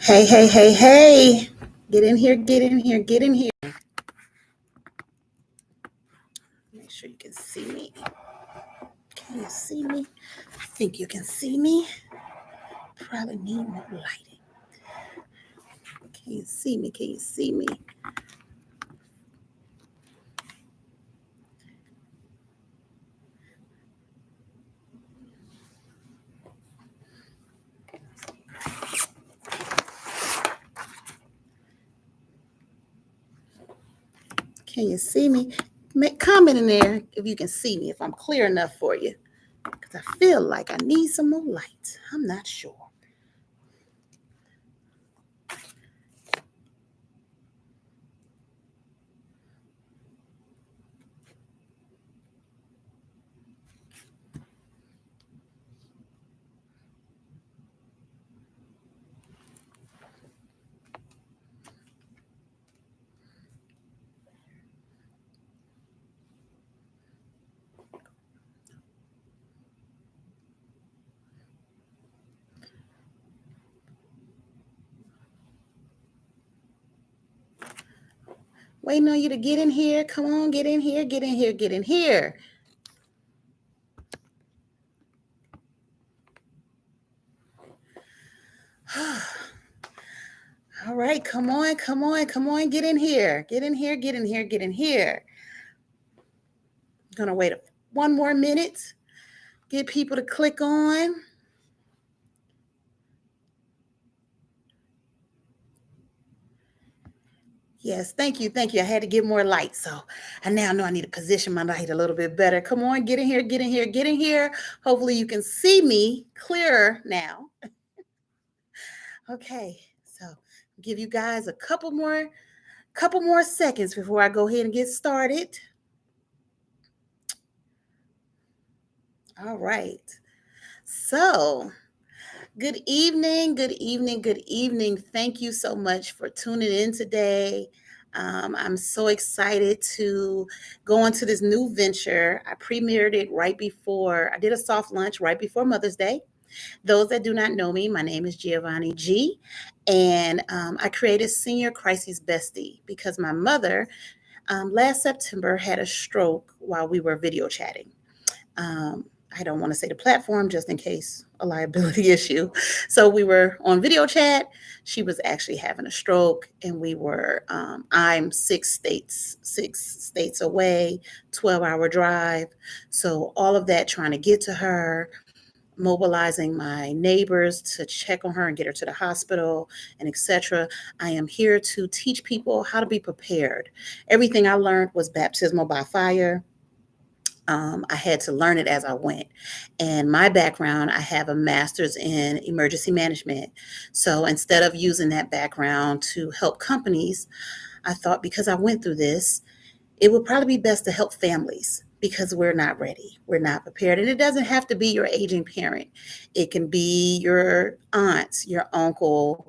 Hey, hey, hey, hey. Get in here, get in here, get in here. Make sure you can see me. Can you see me? I think you can see me. Probably need more lighting. Can you see me? Can you see me? Can you see me? Make comment in there if you can see me, if I'm clear enough for you. Because I feel like I need some more light. I'm not sure. Waiting on you to get in here. Come on, get in here, get in here, get in here. All right, come on, come on, come on, get in here. Get in here, get in here, get in here. I'm gonna wait one more minute, get people to click on. Yes, thank you, thank you. I had to get more light, so I now know I need to position my light a little bit better. Come on, get in here, get in here, get in here. Hopefully you can see me clearer now. Okay, so give you guys a couple more seconds before I go ahead and get started. All right. So, good evening, good evening, good evening. Thank you so much for tuning in today. I'm so excited to go into this new venture. I premiered it I did a soft launch right before Mother's Day. Those that do not know me, my name is Giovanni G. And I created Senior Crises Bestie because my mother last September had a stroke while we were video chatting. I don't want to say the platform just in case a liability issue. So we were on video chat. She was actually having a stroke, and I'm six states away, 12-hour drive. So all of that trying to get to her, mobilizing my neighbors to check on her and get her to the hospital and etc. I am here to teach people how to be prepared. Everything I learned was baptismal by fire. I had to learn it as I went. And my background, I have a master's in emergency management. So instead of using that background to help companies, I thought because I went through this, it would probably be best to help families because we're not ready. We're not prepared. And it doesn't have to be your aging parent. It can be your aunt, your uncle,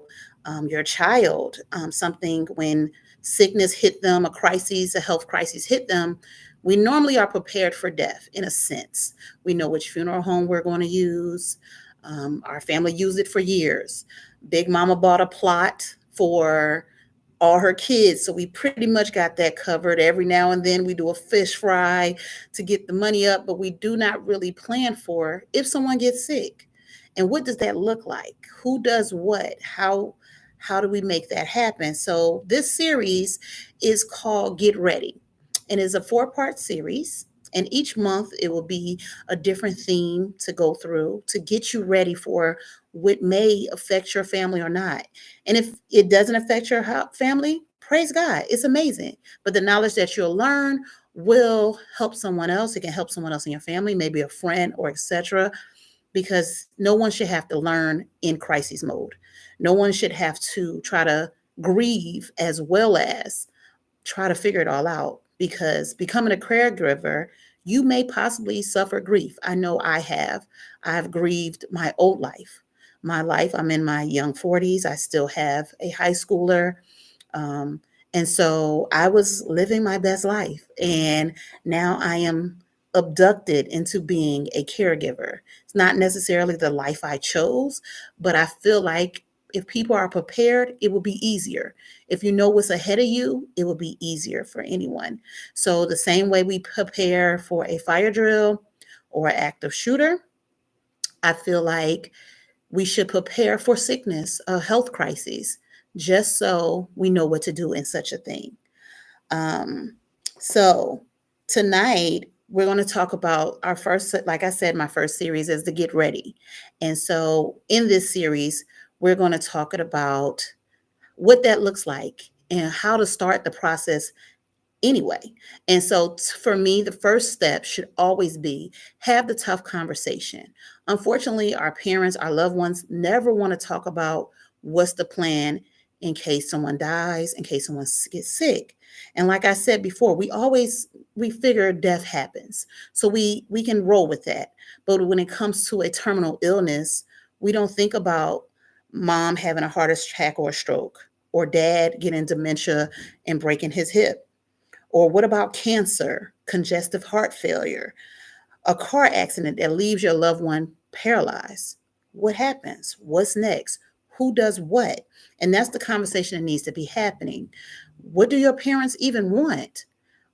your child, something when sickness hit them, a health crisis hit them. We normally are prepared for death in a sense. We know which funeral home we're going to use. Our family used it for years. Big Mama bought a plot for all her kids. So we pretty much got that covered. Every now and then we do a fish fry to get the money up, but we do not really plan for if someone gets sick. And what does that look like? Who does what? How do we make that happen? So this series is called Get Ready and is a 4-part series. And each month it will be a different theme to go through to get you ready for what may affect your family or not. And if it doesn't affect your family, praise God, it's amazing. But the knowledge that you'll learn will help someone else. It can help someone else in your family, maybe a friend or etc. Because no one should have to learn in crisis mode. No one should have to try to grieve as well as try to figure it all out, because becoming a caregiver, you may possibly suffer grief. I know I have. I've grieved my old life. My life, I'm in my young 40s. I still have a high schooler. And so I was living my best life. And now I am abducted into being a caregiver. It's not necessarily the life I chose, but I feel like if people are prepared, it will be easier. If you know what's ahead of you, it will be easier for anyone. So the same way we prepare for a fire drill or an active shooter, I feel like we should prepare for sickness, a health crisis, just so we know what to do in such a thing. Um, so tonight we're going to talk about our first, like I said, my first series is the Get Ready. And so in this series, we're going to talk about what that looks like and how to start the process anyway. And so for me, the first step should always be have the tough conversation. Unfortunately, our parents, our loved ones never want to talk about what's the plan in case someone dies, in case someone gets sick. And like I said before, we figure death happens. So we can roll with that. But when it comes to a terminal illness, we don't think about mom having a heart attack or a stroke or dad getting dementia and breaking his hip. Or what about cancer, congestive heart failure, a car accident that leaves your loved one paralyzed? What happens? What's next? Who does what? And that's the conversation that needs to be happening. What do your parents even want?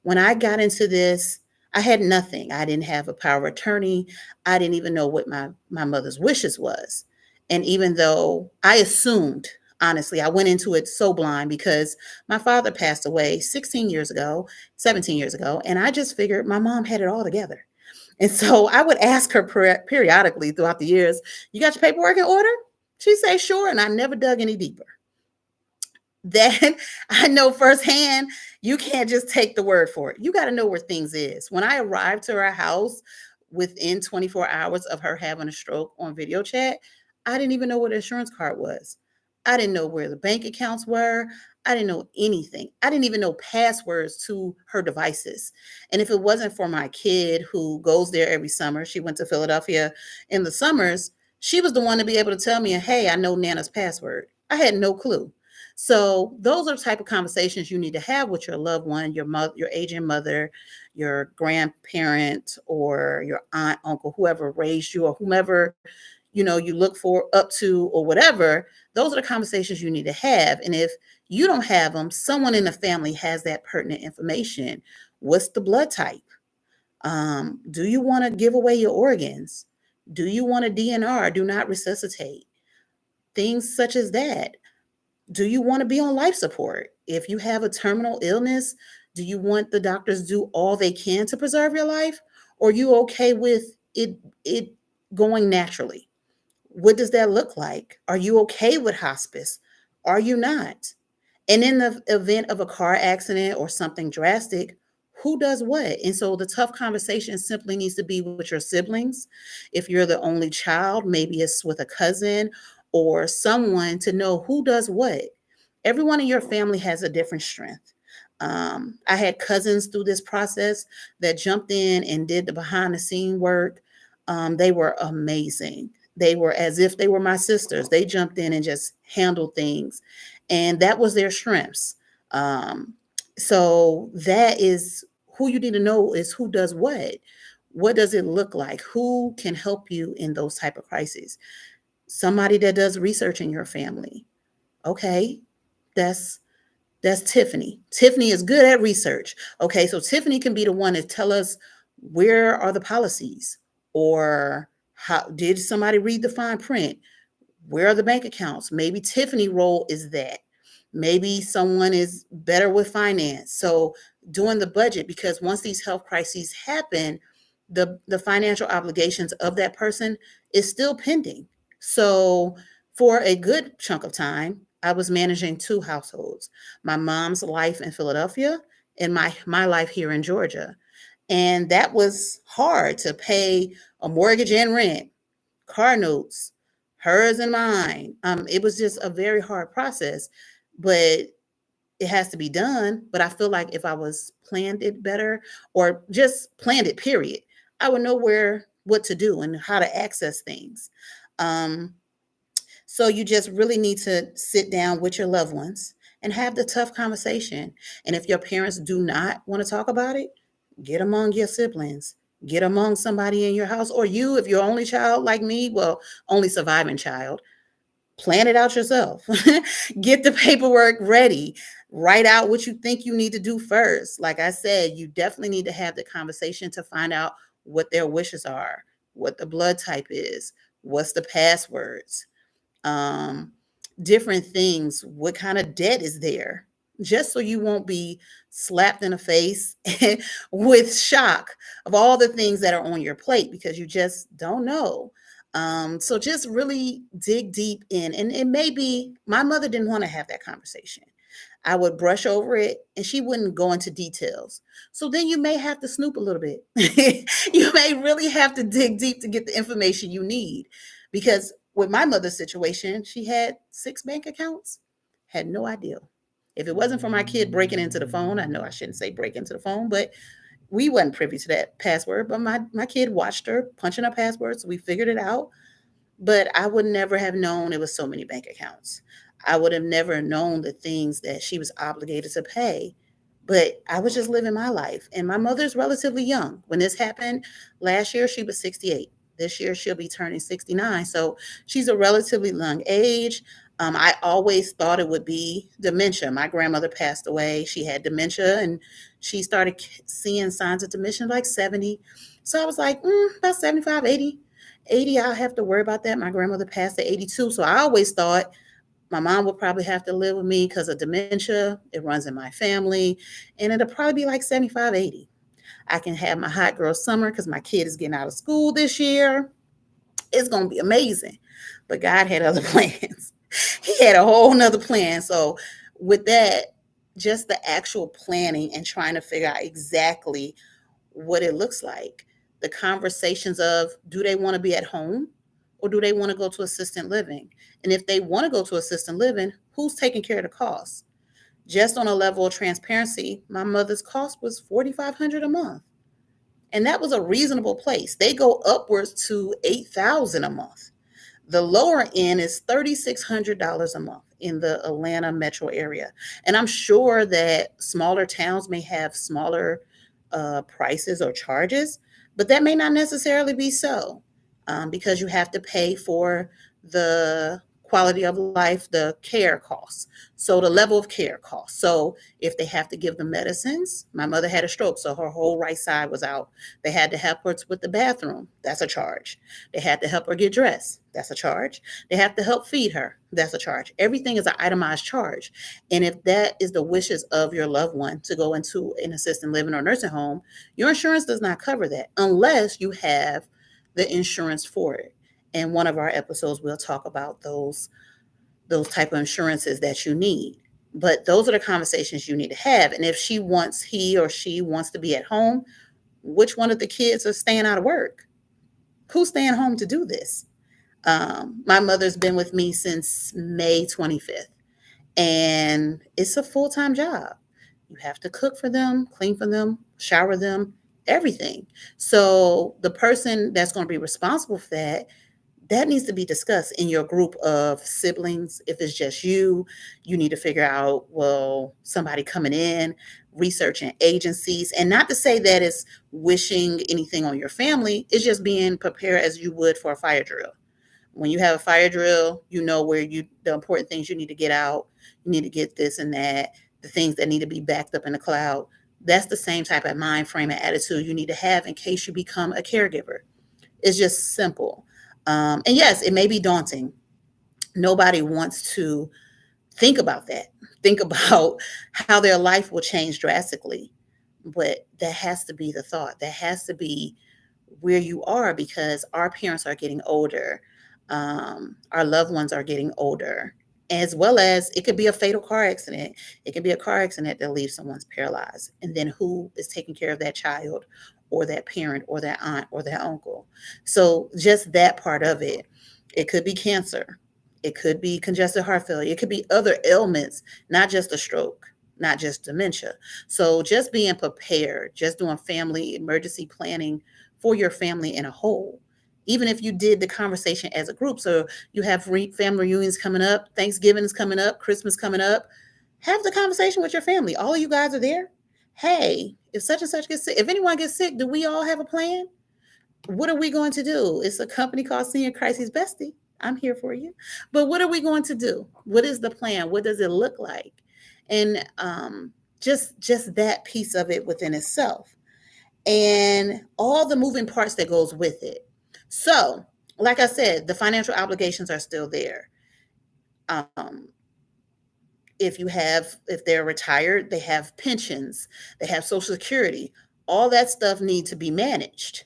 When I got into this, I had nothing. I didn't have a power of attorney. I didn't even know what my mother's wishes was. And even though I assumed, honestly, I went into it so blind because my father passed away 16 years ago, 17 years ago, and I just figured my mom had it all together. And so I would ask her periodically throughout the years, "You got your paperwork in order?" She'd say, "Sure." And I never dug any deeper. Then I know firsthand, you can't just take the word for it. You got to know where things is. When I arrived to her house within 24 hours of her having a stroke on video chat, I didn't even know what an insurance card was. I didn't know where the bank accounts were. I didn't know anything. I didn't even know passwords to her devices. And if it wasn't for my kid who goes there every summer, she went to Philadelphia in the summers, she was the one to be able to tell me, "Hey, I know Nana's password." I had no clue. So those are the type of conversations you need to have with your loved one, your mother, your aging mother, your grandparent, or your aunt, uncle, whoever raised you, or whomever you look for up to, or whatever. Those are the conversations you need to have. And if you don't have them, someone in the family has that pertinent information. What's the blood type? Do you want to give away your organs? Do you want a DNR? Do not resuscitate. Things such as that. Do you want to be on life support? If you have a terminal illness, do you want the doctors to do all they can to preserve your life? Or are you okay with it going naturally? What does that look like? Are you okay with hospice? Are you not? And in the event of a car accident or something drastic, who does what? And so the tough conversation simply needs to be with your siblings. If you're the only child, maybe it's with a cousin or someone to know who does what. Everyone in your family has a different strength. I had cousins through this process that jumped in and did the behind the scene work. They were amazing. They were as if they were my sisters. They jumped in and just handled things, and that was their strengths. Um, so that is who you need to know is who does what. What does it look like? Who can help you in those type of crises? Somebody that does research in your family. Okay, that's that's Tiffany. Tiffany is good at research. Okay, so Tiffany can be the one to tell us where are the policies, or how did somebody read the fine print? Where are the bank accounts? Maybe Tiffany role is that. Maybe someone is better with finance. So doing the budget, because once these health crises happen, the financial obligations of that person is still pending. So for a good chunk of time, I was managing two households, my mom's life in Philadelphia and my life here in Georgia. And that was hard to pay a mortgage and rent, car notes, hers and mine. It was just a very hard process, but it has to be done. But I feel like if I was planned it better, or just planned it, period, I would know what to do and how to access things. Um, so you just really need to sit down with your loved ones and have the tough conversation. And if your parents do not want to talk about it, get among your siblings, get among somebody in your house, or you, if you're only child like me, well, only surviving child, Plan it out yourself. Get the paperwork ready. Write out what you think you need to do first. Like I said, you definitely need to have the conversation to find out what their wishes are, what the blood type is, what's the passwords, um, different things. What kind of debt is there? Just so you won't be slapped in the face with shock of all the things that are on your plate because you just don't know. So just really dig deep in. And it may be my mother didn't want to have that conversation. I would brush over it and she wouldn't go into details. So then you may have to snoop a little bit. You may really have to dig deep to get the information you need. Because with my mother's situation, she had 6 bank accounts, had no idea. If it wasn't for my kid breaking into the phone, I know I shouldn't say break into the phone, but we wasn't privy to that password. But my kid watched her punching her password, so we figured it out. But I would never have known it was so many bank accounts. I would have never known the things that she was obligated to pay. But I was just living my life. And my mother's relatively young. When this happened last year, she was 68. This year, she'll be turning 69. So she's a relatively young age. I always thought it would be dementia. My grandmother passed away. She had dementia and she started seeing signs of dementia like 70. So I was like, about 75, 80. 80, I'll have to worry about that. My grandmother passed at 82. So I always thought my mom would probably have to live with me because of dementia. It runs in my family. And it'll probably be like 75, 80. I can have my hot girl summer because my kid is getting out of school this year. It's going to be amazing. But God had other plans. He had a whole nother plan. So with that, just the actual planning and trying to figure out exactly what it looks like. The conversations of do they want to be at home or do they want to go to assistant living? And if they want to go to assistant living, who's taking care of the costs? Just on a level of transparency, my mother's cost was 4,500 a month. And that was a reasonable place. They go upwards to 8,000 a month. The lower end is $3,600 a month in the Atlanta metro area. And I'm sure that smaller towns may have smaller prices or charges, but that may not necessarily be so because you have to pay for the quality of life, the care costs. So the level of care costs. So if they have to give them medicines, my mother had a stroke, so her whole right side was out. They had to help her with the bathroom. That's a charge. They had to help her get dressed. That's a charge. They have to help feed her. That's a charge. Everything is an itemized charge. And if that is the wishes of your loved one to go into an assisted living or nursing home, your insurance does not cover that unless you have the insurance for it. And one of our episodes we'll talk about those type of insurances that you need. But those are the conversations you need to have. And if he or she wants to be at home, which one of the kids are staying out of work? Who's staying home to do this? My mother's been with me since May 25th, and it's a full time job. You have to cook for them, clean for them, shower them, everything. So the person that's going to be responsible for that needs to be discussed in your group of siblings. If it's just you need to figure out, well, somebody coming in, researching agencies. And not to say that it's wishing anything on your family, it's just being prepared as you would for a fire drill. When you have a fire drill, you know where the important things you need to get out, you need to get this and that, the things that need to be backed up in the cloud. That's the same type of mind frame and attitude you need to have in case you become a caregiver. It's just simple. And yes, it may be daunting. Nobody wants to think about that, think about how their life will change drastically. But that has to be the thought. That has to be where you are because our parents are getting older. Our loved ones are getting older, as well as it could be a fatal car accident. It could be a car accident that leaves someone's paralyzed. And then who is taking care of that child or that parent or that aunt or that uncle? So just that part of it. It could be cancer. It could be congestive heart failure. It could be other ailments, not just a stroke, not just dementia. So just being prepared, just doing family emergency planning for your family in a whole. Even if you did the conversation as a group. So you have family reunions coming up, Thanksgiving is coming up, Christmas coming up. Have the conversation with your family. All of you guys are there. Hey, if such and such gets sick, if anyone gets sick, do we all have a plan? What are we going to do? It's a company called Senior Crisis Bestie. I'm here for you. But what are we going to do? What is the plan? What does it look like? And just that piece of it within itself, and all the moving parts that goes with it. So, like I said, the financial obligations are still there. Um, if they're retired, they have pensions, they have social security, all that stuff needs to be managed.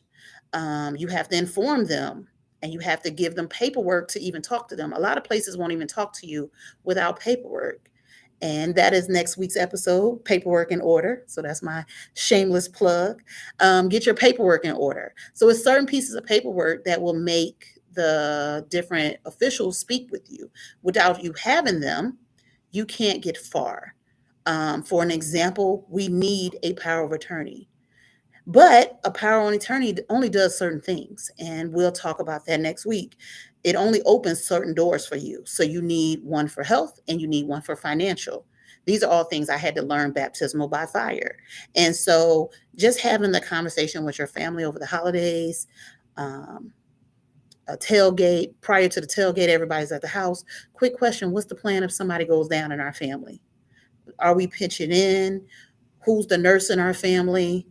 You have to inform them, and you have to give them paperwork to even talk to them. A lot of places won't even talk to you without paperwork. And that is next week's episode, paperwork in order. So that's my shameless plug. Get your paperwork in order. So it's certain pieces of paperwork that will make the different officials speak with you. Without you having them, you can't get far. For an example, we need a power of attorney. But a power of attorney only does certain things, and we'll talk about that next week. It only opens certain doors for you. So you need one for health and you need one for financial. These are all things I had to learn baptismal by fire. And so just having the conversation with your family over the holidays, um, a tailgate, prior to the tailgate, everybody's at the house. Quick question: what's the plan if somebody goes down in our family? Are we pitching in? Who's the nurse in our family?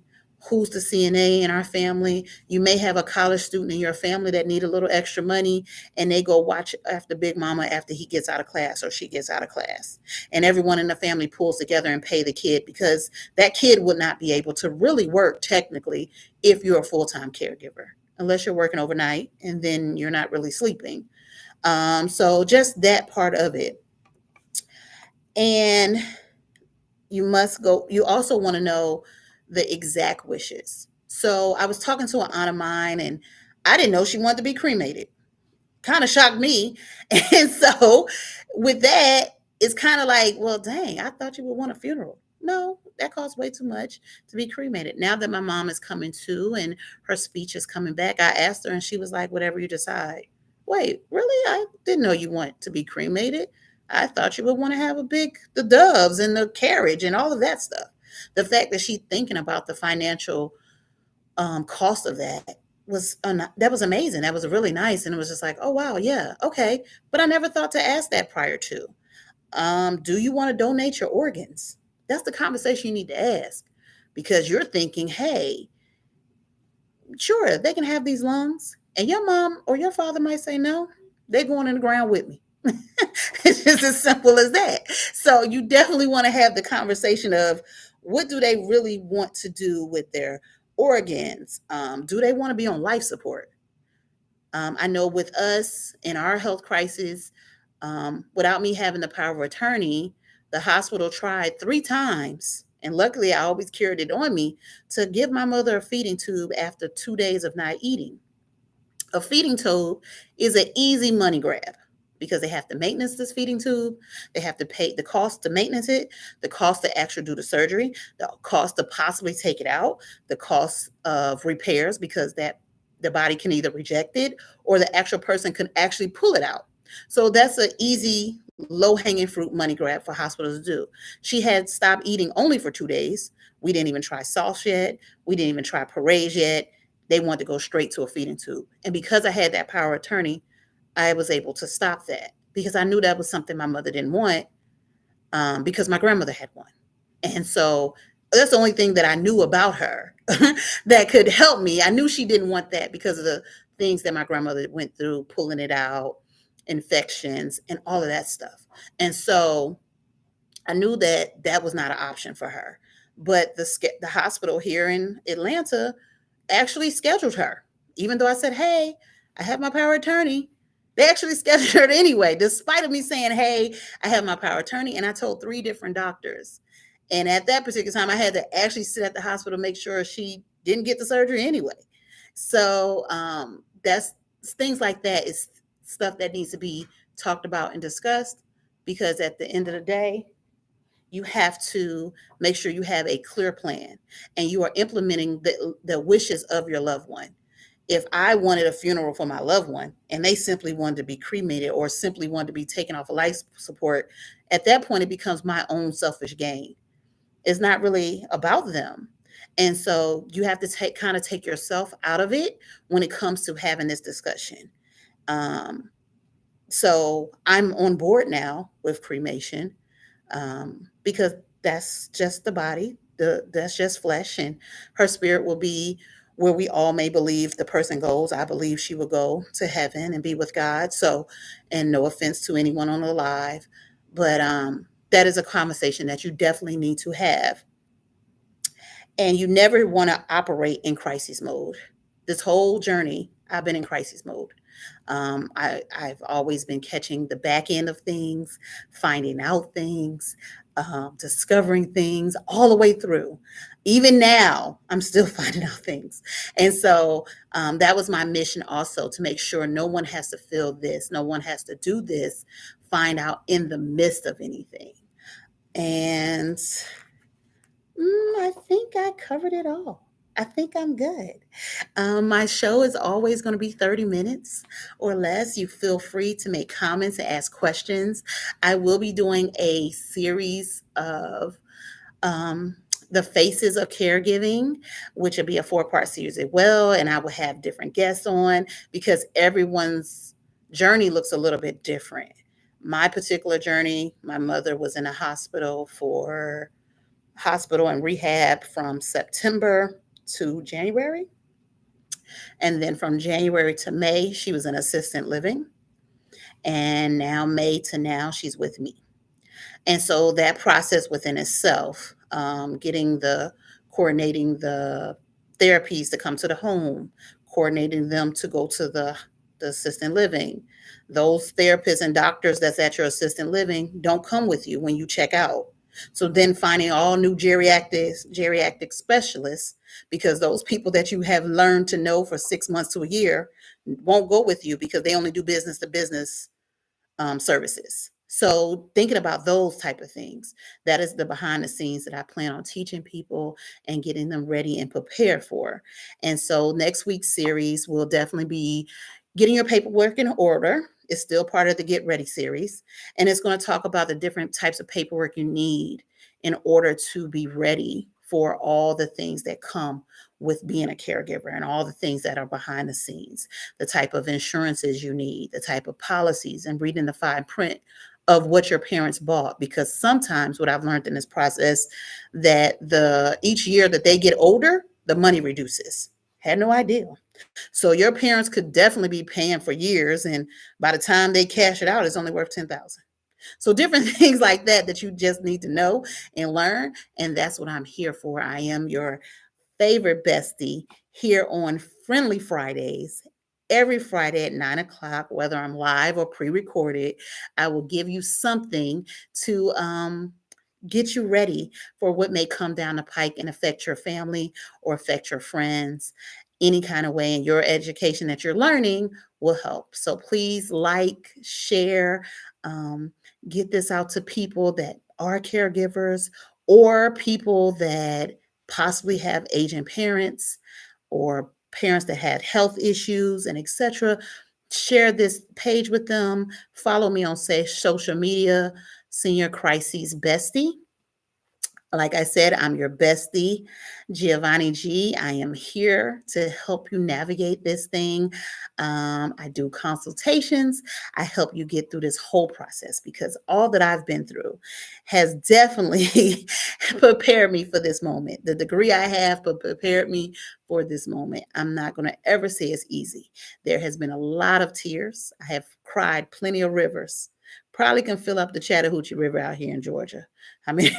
Who's the CNA in our family? You may have a college student in your family that need a little extra money, and they go watch after Big Mama after he gets out of class or she gets out of class. And everyone in the family pulls together and pay the kid, because that kid would not be able to really work technically if you're a full-time caregiver, unless you're working overnight and then you're not really sleeping. So just that part of it. And you also want to know the exact wishes. So I was talking to an aunt of mine, and I didn't know she wanted to be cremated. Kind of shocked me. And so with that, it's kind of like, well, dang, I thought you would want a funeral. No, that costs way too much to be cremated. Now that my mom is coming to and her speech is coming back, I asked her and she was like, whatever you decide. Wait, really? I didn't know you want to be cremated. I thought you would want to have the doves and the carriage and all of that stuff. The fact that she's thinking about the financial cost of that was amazing. That was really nice, and it was just like, oh wow, yeah, okay. But I never thought to ask that prior to. Do you want to donate your organs? That's the conversation you need to ask, because you're thinking, hey, sure, they can have these lungs, and your mom or your father might say no. They're going in the ground with me. It's just as simple as that. So you definitely want to have the conversation of what do they really want to do with their organs? Do they want to be on life support? I know with us in our health crisis, without me having the power of attorney, the hospital tried 3 times. And luckily, I always carried it on me to give my mother a feeding tube after 2 days of not eating. A feeding tube is an easy money grab, because they have to maintenance this feeding tube. They have to pay the cost to maintenance it, the cost to actually do the surgery, the cost to possibly take it out, the cost of repairs, because that the body can either reject it or the actual person can actually pull it out. So that's an easy, low hanging fruit money grab for hospitals to do. She had stopped eating only for 2 days. We didn't even try sauce yet. We didn't even try parades yet. They wanted to go straight to a feeding tube. And because I had that power of attorney, I was able to stop that, because I knew that was something my mother didn't want, because my grandmother had one. And so that's the only thing that I knew about her that could help me. I knew she didn't want that because of the things that my grandmother went through, pulling it out, infections, and all of that stuff. And so I knew that that was not an option for her. But the hospital here in Atlanta actually scheduled her, even though I said, "Hey, I have my power of attorney." They actually scheduled her anyway, despite of me saying, "Hey, I have my power of attorney," and I told 3 different doctors. And at that particular time, I had to actually sit at the hospital, make sure she didn't get the surgery anyway. So that's things like that is stuff that needs to be talked about and discussed, because at the end of the day, you have to make sure you have a clear plan and you are implementing the wishes of your loved one. If I wanted a funeral for my loved one and they simply wanted to be cremated or simply wanted to be taken off of life support, at that point it becomes my own selfish gain. It's not really about them. And so you have to take yourself out of it when it comes to having this discussion. Um, So I'm on board now with cremation, because that's just the body, that's just flesh, and her spirit will be where we all may believe the person goes. I believe she will go to heaven and be with God. So, and no offense to anyone on the live, but that is a conversation that you definitely need to have, and you never want to operate in crisis mode. This whole journey, I've been in crisis mode. I've always been catching the back end of things, finding out things, discovering things all the way through. Even now, I'm still finding out things. And so that was my mission also, to make sure no one has to feel this, no one has to do this, find out in the midst of anything. And I think I covered it all. I think I'm good. My show is always going to be 30 minutes or less. You feel free to make comments and ask questions. I will be doing a series of um, the faces of caregiving, which will be a 4-part series as well. And I will have different guests on because everyone's journey looks a little bit different. My particular journey, my mother was in a hospital and rehab from September to January. And then from January to May, she was in assisted living. And now, May to now, she's with me. And so that process within itself, getting the coordinating the therapies to come to the home, coordinating them to go to the assisted living. Those therapists and doctors that's at your assisted living don't come with you when you check out. So then finding all new geriatric specialists, because those people that you have learned to know for 6 months to a year won't go with you because they only do business to business services. So thinking about those type of things, that is the behind the scenes that I plan on teaching people and getting them ready and prepared for. And so next week's series will definitely be getting your paperwork in order. It's still part of the Get Ready series. And it's going to talk about the different types of paperwork you need in order to be ready for all the things that come with being a caregiver and all the things that are behind the scenes, the type of insurances you need, the type of policies, and reading the fine print of what your parents bought. Because sometimes what I've learned in this process, that the each year that they get older, the money reduces. Had no idea. So your parents could definitely be paying for years, and by the time they cash it out, it's only worth 10,000. So different things like that that you just need to know and learn, and that's what I'm here for. I am your favorite bestie here on Friendly Fridays. Every Friday at 9 o'clock, whether I'm live or pre recorded, I will give you something to get you ready for what may come down the pike and affect your family or affect your friends any kind of way. And your education that you're learning will help. So please like, share, um, get this out to people that are caregivers or people that possibly have aging parents or parents that had health issues and etc. Share this page with them. Follow me on say social media, Senior Crises Bestie. Like I said, I'm your bestie, Giovanni G. I am here to help you navigate this thing. I do consultations. I help you get through this whole process because all that I've been through has definitely prepared me for this moment. The degree I have prepared me for this moment. I'm not going to ever say it's easy. There has been a lot of tears. I have cried plenty of rivers. Probably can fill up the Chattahoochee River out here in Georgia. How many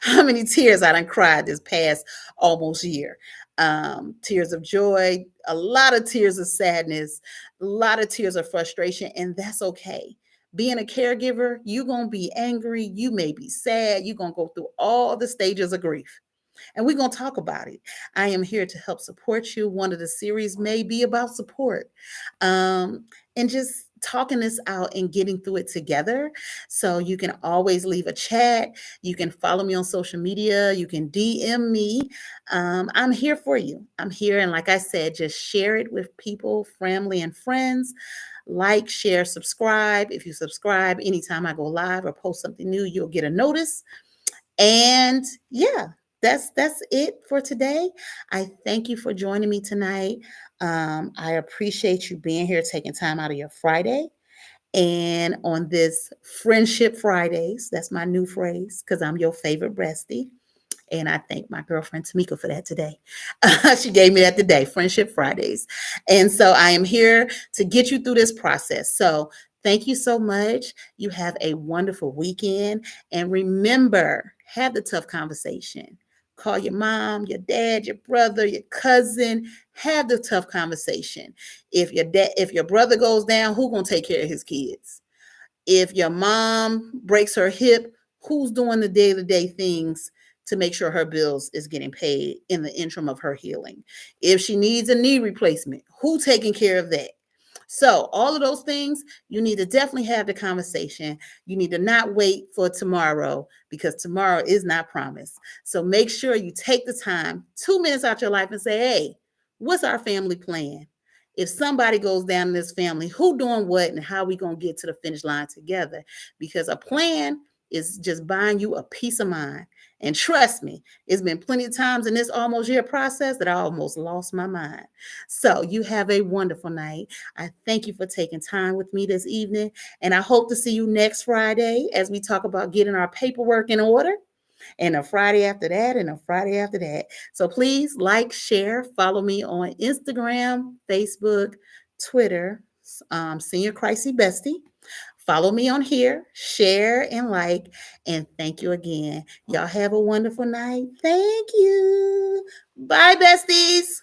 how many tears I done cried this past almost year. Tears of joy, a lot of tears of sadness, a lot of tears of frustration, and that's okay. Being a caregiver, you're gonna be angry, you may be sad, you're gonna go through all the stages of grief. And we're going to talk about it. I am here to help support you. One of the series may be about support, and just talking this out and getting through it together. So you can always leave a chat. You can follow me on social media. You can DM me. I'm here for you. I'm here. And like I said, just share it with people, family, and friends. Like, share, subscribe. If you subscribe, anytime I go live or post something new, you'll get a notice. And yeah, that's it for today. I thank you for joining me tonight. I appreciate you being here, taking time out of your Friday. And on this Friendship Fridays, that's my new phrase because I'm your favorite bestie. And I thank my girlfriend Tamika for that today. She gave me that today, Friendship Fridays. And so I am here to get you through this process. So thank you so much. You have a wonderful weekend. And remember, have the tough conversation. Call your mom, your dad, your brother, your cousin. Have the tough conversation. If your brother goes down, who's gonna take care of his kids? If your mom breaks her hip, who's doing the day-to-day things to make sure her bills is getting paid in the interim of her healing? If she needs a knee replacement, who taking care of that? So all of those things, you need to definitely have the conversation. You need to not wait for tomorrow because tomorrow is not promised. So make sure you take the time, 2 minutes out your life and say, hey, what's our family plan? If somebody goes down in this family, who doing what and how we going to get to the finish line together? Because a plan is just buying you a peace of mind. And trust me, it's been plenty of times in this almost year process that I almost lost my mind. So you have a wonderful night. I thank you for taking time with me this evening. And I hope to see you next Friday as we talk about getting our paperwork in order. And a Friday after that, and a Friday after that. So please like, share, follow me on Instagram, Facebook, Twitter, Senior Crisis Bestie. Follow me on here, share and like, and thank you again. Y'all have a wonderful night. Thank you. Bye, besties.